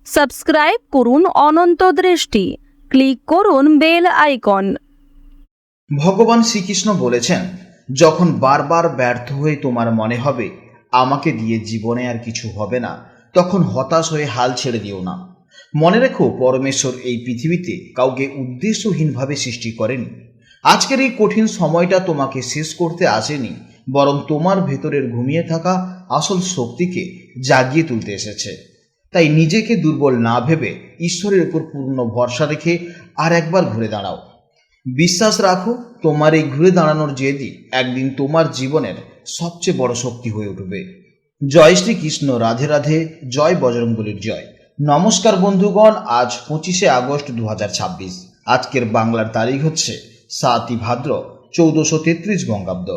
Subscribe করুন অনন্ত দৃষ্টি, click করুন বেল আইকন। ভগবান শ্রীকৃষ্ণ বলেছেন, যখন বারবার ব্যর্থ হয়ে তোমার মনে হবে আমাকে দিয়ে জীবনে আর কিছু হবে না, তখন হতাশ হয়ে হাল ছেড়ে দিও না। মনে রেখো, পরমেশ্বর এই পৃথিবীতে কাউকে উদ্দেশ্যহীনভাবে সৃষ্টি করেনি। আজকের এই কঠিন সময়টা তোমাকে শেষ করতে আসেনি, বরং তোমার ভেতরের ঘুমিয়ে থাকা আসল শক্তিকে জাগিয়ে তুলতে এসেছে। তাই নিজেকে দুর্বল না ভেবে ঈশ্বরের উপর পূর্ণ ভরসা রেখে আর একবার ঘুরে দাঁড়াও। বিশ্বাস রাখো, তোমার এই ঘুরে দাঁড়ানোর জেদই একদিন তোমার জীবনের সবচেয়ে বড় শক্তি হয়ে উঠবে। জয় শ্রীকৃষ্ণ, রাধে রাধে, জয় বজরংবলীর জয়। নমস্কার বন্ধুগণ, আজ 25শে আগস্ট 2026। আজকের বাংলার তারিখ হচ্ছে 7ই ভাদ্র 1433 বঙ্গাব্দ।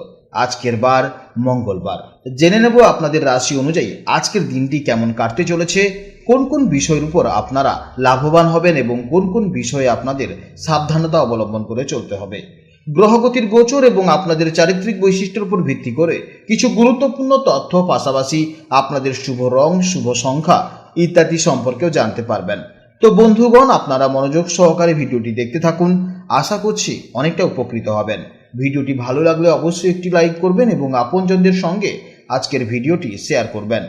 আজকের বার মঙ্গলবার। জেনে নেব আপনাদের রাশি অনুযায়ী আজকের দিনটি কেমন কাটতে চলেছে, কোন কোন বিষয়ের উপর আপনারা লাভবান হবেন এবং কোন কোন বিষয়ে আপনাদের সাবধানতা অবলম্বন করে চলতে হবে। গ্রহগতির গোচর এবং আপনাদের চারিত্রিক বৈশিষ্ট্যের উপর ভিত্তি করে কিছু গুরুত্বপূর্ণ তথ্য, পাশাপাশি আপনাদের শুভ রং, শুভ সংখ্যা ইত্যাদি সম্পর্কেও জানতে পারবেন। তো বন্ধুগণ, আপনারা মনোযোগ সহকারে ভিডিওটি দেখতে থাকুন। আশা করছি অনেকটা উপকৃত হবেন। ভিডিওটি ভালো লাগলে অবশ্যই একটি লাইক করবেন এবং আপনজনদের সঙ্গে আজকের ভিডিওটি শেয়ার করবেন।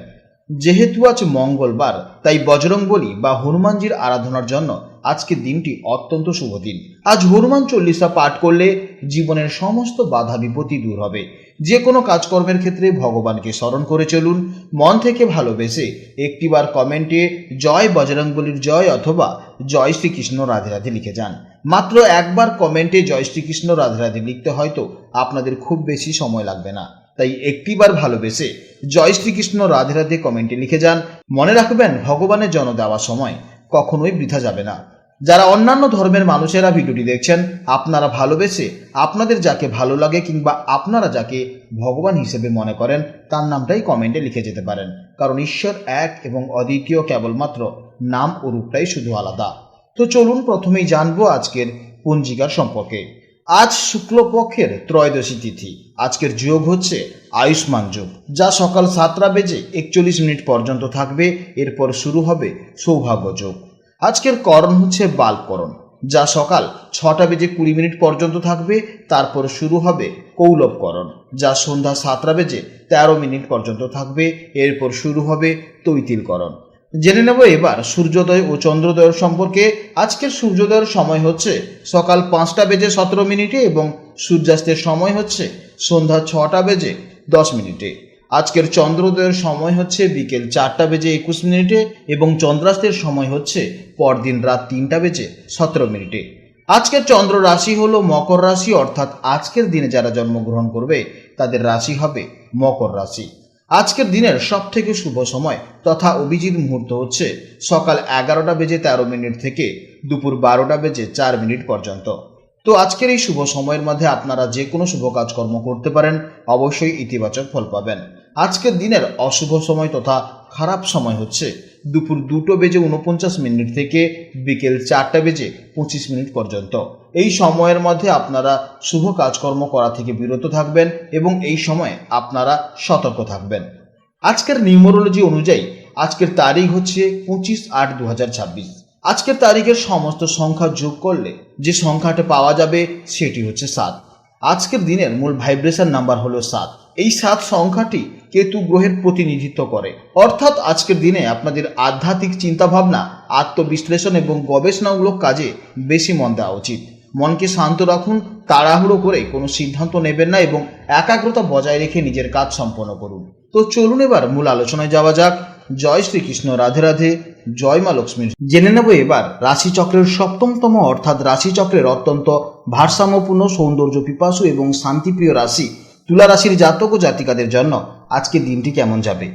যেহেতু আজ মঙ্গলবার, তাই বজরংবলী বা হনুমানজির আরাধনার জন্য আজকের দিনটি অত্যন্ত শুভ দিন। আজ হনুমান চল্লিশা পাঠ করলে জীবনের সমস্ত বাধা বিপত্তি দূর হবে। যে কোনো কাজকর্মের ক্ষেত্রে ভগবানকে স্মরণ করে চলুন। মন থেকে ভালোবেসে একটিবার কমেন্টে জয় বজরংবলীর জয় অথবা জয় শ্রীকৃষ্ণ রাধে রাধে লিখে যান। মাত্র একবার কমেন্টে জয় শ্রীকৃষ্ণ রাধে রাধে লিখতে হয়তো আপনাদের খুব বেশি সময় লাগবে না, তাই একটিবার ভালোবেসে জয় শ্রীকৃষ্ণ রাধে রাধে কমেন্টে লিখে যান। মনে রাখবেন, ভগবানের জন্য দেওয়া সময় কখনোই বৃথা যাবে না। যারা অন্যান্য ধর্মের মানুষেরা ভিডিওটি দেখছেন, আপনারা ভালোবেসে আপনাদের যাকে ভালো লাগে কিংবা আপনারা যাকে ভগবান হিসেবে মনে করেন তার নামটাই কমেন্টে লিখে যেতে পারেন, কারণ ঈশ্বর এক এবং অদ্বিতীয়, কেবলমাত্র নাম ও রূপটাই শুধু আলাদা। তো চলুন প্রথমেই জানবো আজকের পঞ্জিকার সম্পর্কে। আজ শুক্লপক্ষের ত্রয়োদশী তিথি। আজকের যোগ হচ্ছে আয়ুষ্মান যোগ, যা সকাল 7:41 পর্যন্ত থাকবে। এরপর শুরু হবে সৌভাগ্য যোগ। আজকের করণ হচ্ছে বালকরণ, যা সকাল 6:20 পর্যন্ত থাকবে। তারপর শুরু হবে কৌলবকরণ, যা সন্ধ্যা 7:13 পর্যন্ত থাকবে। এরপর শুরু হবে তৈতিলকরণ। জেনে নেব এবার সূর্যোদয় ও চন্দ্রোদয়ের সম্পর্কে। আজকের সূর্যোদয়ের সময় হচ্ছে সকাল 5:17 এবং সূর্যাস্তের সময় হচ্ছে সন্ধ্যা 6:10। আজকের চন্দ্রোদয়ের সময় হচ্ছে বিকেল 4:21 এবং চন্দ্রাস্তের সময় হচ্ছে পরদিন রাত 3:17। আজকের চন্দ্র রাশি হলো মকর রাশি, অর্থাৎ আজকের দিনে যারা জন্মগ্রহণ করবে তাদের রাশি হবে মকর রাশি। আজকের দিনের সব থেকে শুভ সময় তথা অভিজিৎ মুহূর্ত হচ্ছে সকাল 11:13 থেকে দুপুর 12:04 পর্যন্ত। তো আজকের এই শুভ সময়ের মধ্যে আপনারা যে কোনো শুভ কাজকর্ম করতে পারেন, অবশ্যই ইতিবাচক ফল পাবেন। আজকের দিনের অশুভ সময় তথা খারাপ সময় হচ্ছে দুপুর 2:49 থেকে বিকেল 4:25 পর্যন্ত। এই সময়ের মধ্যে আপনারা শুভ কাজকর্ম করা থেকে বিরত থাকবেন এবং এই সময়ে আপনারা সতর্ক থাকবেন। আজকের নিউমারোলজি অনুযায়ী আজকের তারিখ হচ্ছে 25/8/2026। আজকের তারিখের সমস্ত সংখ্যা যোগ করলে যে সংখ্যাটা পাওয়া যাবে সেটি হচ্ছে 7। আজকের দিনের মূল ভাইব্রেশন নাম্বার হলো 7। এই 7 সংখ্যাটি কেতু গ্রহের প্রতিনিধিত্ব করে, অর্থাৎ আজকের দিনে আপনাদের আধ্যাত্মিক চিন্তাভাবনা, আত্মবিশ্লেষণ এবং গবেষণামূলক কাজে বেশি মন দেওয়া উচিত। মনকে শান্ত রাখুন, তাড়াহুড়ো করে কোনো সিদ্ধান্ত নেবেন না এবং একাগ্রতা বজায় রেখে নিজের কাজ সম্পন্ন করুন। তো চলুন এবার মূল আলোচনায় যাওয়া যাক। জয় শ্রীকৃষ্ণ, রাধে রাধে, জয় মা লক্ষ্মীর। জেনে নেব এবার রাশিচক্রের 7তম অর্থাৎ রাশিচক্রের অত্যন্ত ভারসাম্যপূর্ণ, সৌন্দর্য পিপাসু এবং শান্তিপ্রিয় রাশি তুলা রাশির জাতক ও জাতিকাদের জন্য আজকের দিনটি কেমন যাবে।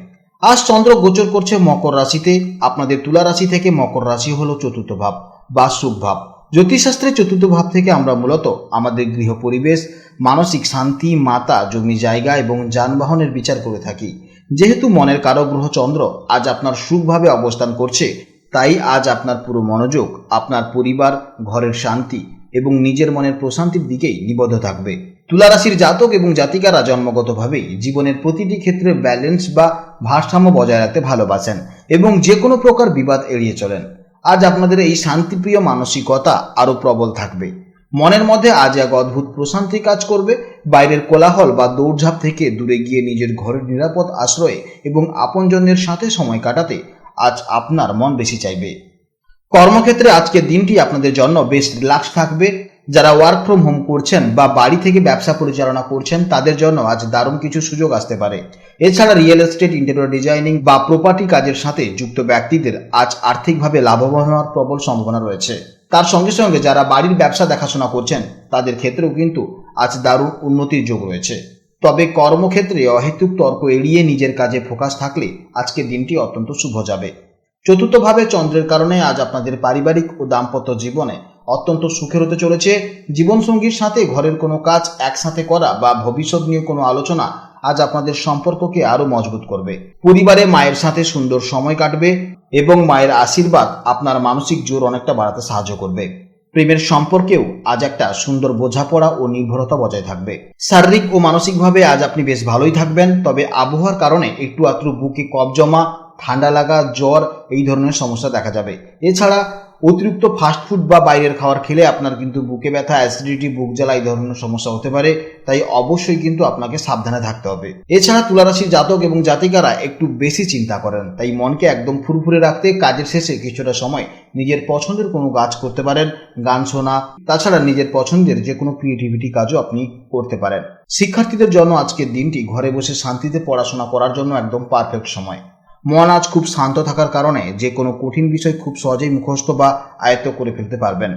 আজ চন্দ্র গোচর করছে মকর রাশিতে। আপনাদের তুলা রাশি থেকে মকর রাশি হলো চতুর্থ ভাব বা সুখ ভাব। জ্যোতিষশাস্ত্রের চতুর্থ ভাব থেকে আমরা মূলত আমাদের গৃহ পরিবেশ, মানসিক শান্তি, মাতা, জমি জায়গা এবং যানবাহনের বিচার করে থাকি। যেহেতু মনের কারক গ্রহ চন্দ্র আজ আপনার সুখভাবে অবস্থান করছে, তাই আজ আপনার পুরো মনোযোগ আপনার পরিবার, ঘরের শান্তি এবং নিজের মনের প্রশান্তির দিকেই নিবদ্ধ থাকবে। তুলা রাশির জাতক এবং জাতিকারা জন্মগতভাবেই জীবনের প্রতিটি ক্ষেত্রে ব্যালেন্স বা ভারসাম্য বজায় রাখতে ভালোবাসেন এবং যে কোনো প্রকার বিবাদ এড়িয়ে চলেন। আজ আপনাদের এই শান্তিপ্রিয় মানসিকতা আরও প্রবল থাকবে। মনের মধ্যে আজ এক অদ্ভুত প্রশান্তি কাজ করবে। বাইরের কোলাহল বা দৌড়ঝাঁপ থেকে দূরে গিয়ে নিজের ঘরের নিরাপদ আশ্রয়ে এবং আপনজনদের সাথে সময় কাটাতে আজ আপনার মন বেশি চাইবে। কর্মক্ষেত্রে আজকের দিনটি আপনাদের জন্য বেশ রিল্যাক্স থাকবে। যারা ওয়ার্ক ফ্রম হোম করছেন বা বাড়ি থেকে ব্যবসা পরিচালনা করছেন তাদের জন্য আজ দারুণ কিছু সুযোগ আসতে পারে। এছাড়া রিয়েল এস্টেট, ইন্টেরিয়র ডিজাইনিং বা প্রপার্টি কাজের সাথে যুক্ত ব্যক্তিদের আজ আর্থিকভাবে লাভবান হওয়ার প্রবল সম্ভাবনা রয়েছে। তার সঙ্গে সঙ্গে যারা বাড়ির ব্যবসা দেখাশোনা করছেন তাদের ক্ষেত্রেও কিন্তু আজ দারুণ উন্নতির যোগ রয়েছে। তবে কর্মক্ষেত্রে অহেতুক তর্ক এড়িয়ে নিজের কাজে ফোকাস থাকলে আজকের দিনটি অত্যন্ত শুভ যাবে। চতুর্থভাবে চন্দ্রের কারণে আজ আপনাদের পারিবারিক ও দাম্পত্য জীবনে অত্যন্ত সুখের হতে চলেছে। জীবনসঙ্গীর সাথে ঘরের কোনো কাজ একসাথে করা বা ভবিষ্যৎ নিয়ে কোনো আলোচনা আজ আপনাদের সম্পর্ককে আরো মজবুত করবে। পরিবারে মায়ের সাথে সুন্দর সময় কাটবে এবং মায়ের আশীর্বাদ আপনার মানসিক জোর অনেকটা বাড়াতে সাহায্য করবে। প্রেমের সম্পর্কেও আজ একটা সুন্দর বোঝাপড়া ও নির্ভরতা বজায় থাকবে। শারীরিক ও মানসিকভাবে আজ আপনি বেশ ভালোই থাকবেন, তবে আবহাওয়ার কারণে একটু আধটু বুকে কফ জমা, ঠান্ডা লাগা, জ্বর এই ধরনের সমস্যা দেখা যাবে। এছাড়া অতিরিক্ত ফাস্টফুড বা বাইরের খাবার খেলে আপনার কিন্তু বুকে ব্যথা, অ্যাসিডিটি, বুক জ্বালা এই ধরনের সমস্যা হতে পারে, তাই অবশ্যই কিন্তু আপনাকে সাবধানে থাকতে হবে। এছাড়া তুলারাশির জাতক এবং জাতিকারা একটু বেশি চিন্তা করেন, তাই মনকে একদম ফুরফুরে রাখতে কাজের শেষে কিছুটা সময় নিজের পছন্দের কোনো কাজ করতে পারেন, গান শোনা, তাছাড়া নিজের পছন্দের যে কোনো ক্রিয়েটিভিটি কাজও আপনি করতে পারেন। শিক্ষার্থীদের জন্য আজকের দিনটি ঘরে বসে শান্তিতে পড়াশোনা করার জন্য একদম পারফেক্ট সময়। মন আজ খুব শান্ত থাকার কারণে যে কোনো কঠিন বিষয় খুব সহজেই মুখস্থ বা আয়ত্ত করে ফেলতে পারবেন।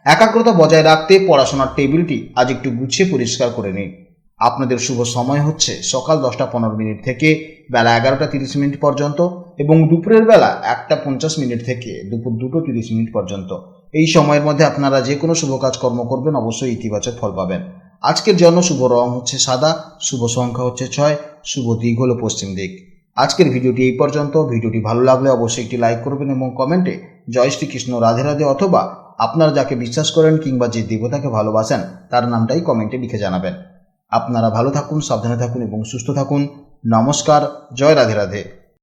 একাগ্রতা বজায় রাখতে পড়াশোনার টেবিলটি আজ একটু গুছিয়ে পরিষ্কার করে নিন। আপনাদের শুভ সময় হচ্ছে সকাল 10:15 থেকে বেলা 11:30 পর্যন্ত এবং দুপুরের বেলা 1:50 থেকে দুপুর 2:30 পর্যন্ত। এই সময়ের মধ্যে আপনারা যে কোনো শুভ কাজকর্ম করবেন অবশ্যই ইতিবাচক ফল পাবেন। আজকের জন্য শুভ রং হচ্ছে সাদা, শুভ সংখ্যা হচ্ছে 6, শুভ দিক হলো পশ্চিম দিক। আজকের ভিডিওটি এই পর্যন্ত। ভিডিওটি ভালো লাগলে অবশ্যই একটি লাইক করবেন এবং কমেন্টে জয় শ্রীকৃষ্ণ, রাধে রাধে অথবা আপনারা যাকে বিশ্বাস করেন কিংবা যে দেবতাকে ভালোবাসেন তার নামটাই কমেন্টে লিখে জানাবেন। আপনারা ভালো থাকুন, সাবধানে থাকুন এবং সুস্থ থাকুন। নমস্কার, জয় রাধে রাধে।